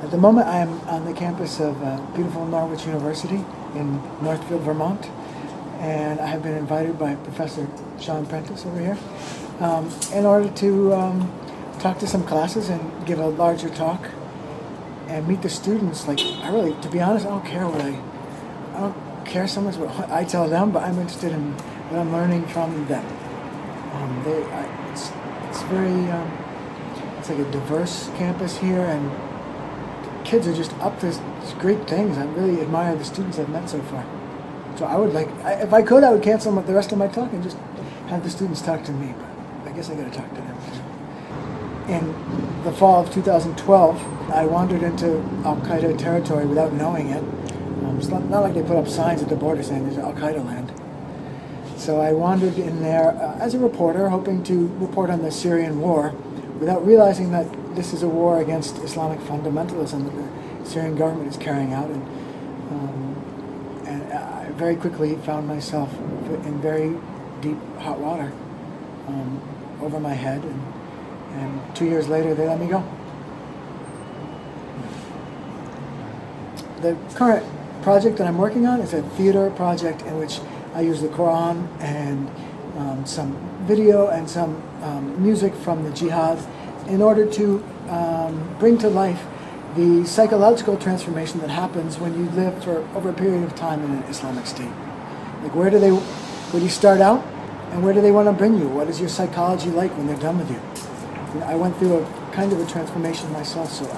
At the moment, I am on the campus of beautiful Norwich University in Northfield, Vermont, and I have been invited by Professor Sean Prentice over here in order to talk to some classes and give a larger talk and meet the students. Like, to be honest, I don't care so much what I tell them, but I'm interested in what I'm learning from them. It's like a diverse campus here, and kids are just up to great things. I really admire the students I've met so far. So if I could, I would cancel the rest of my talk and just have the students talk to me, but I guess I gotta talk to them. In the fall of 2012, I wandered into Al-Qaeda territory without knowing it. It's not like they put up signs at the border saying there's Al-Qaeda land. So I wandered in there as a reporter, hoping to report on the Syrian war, without realizing that this is a war against Islamic fundamentalism that the Syrian government is carrying out. And I very quickly found myself in very deep hot water over my head. And 2 years later, they let me go. The current project that I'm working on is a theater project in which I use the Quran and some video and some music from the jihad in order to bring to life the psychological transformation that happens when you live for over a period of time in an Islamic state. Like, where do you start out, and where do they want to bring you? What is your psychology like when they're done with you? I went through a kind of a transformation myself, so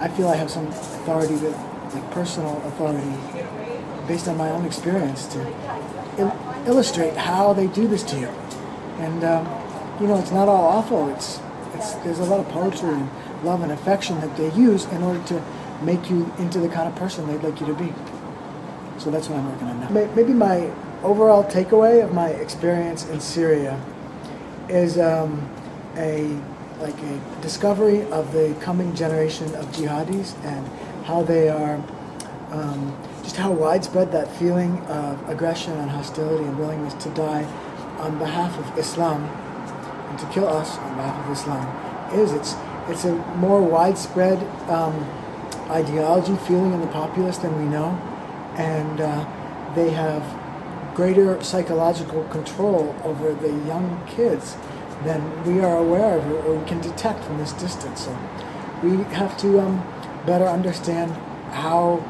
I feel I have some authority, like personal authority, based on my own experience, to illustrate how they do this to you. And it's not all awful. There's a lot of poetry and love and affection that they use in order to make you into the kind of person they'd like you to be. So that's what I'm working on now. Maybe my overall takeaway of my experience in Syria is a discovery of the coming generation of jihadis, and how they are, just how widespread that feeling of aggression and hostility and willingness to die on behalf of Islam and to kill us on behalf of Islam is. It's a more widespread ideology feeling in the populace than we know, and they have greater psychological control over the young kids than we are aware of or we can detect from this distance. So we have to better understand how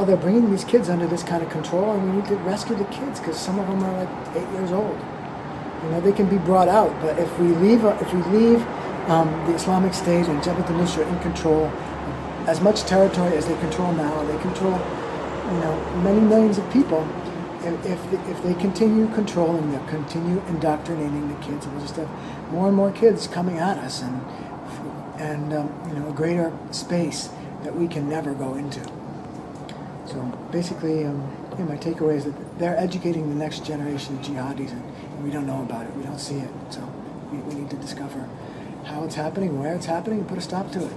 they're bringing these kids under this kind of control, and we need to rescue the kids, because some of them are like 8 years old. They can be brought out, but if we leave the Islamic State and Jabhat al-Nusra in control of as much territory as they control now, they control many millions of people. If they continue controlling, they'll continue indoctrinating the kids, we'll just have more and more kids coming at us, and a greater space that we can never go into. So basically, my takeaway is that they're educating the next generation of jihadis, and we don't know about it, we don't see it. So we need to discover how it's happening, where it's happening, and put a stop to it.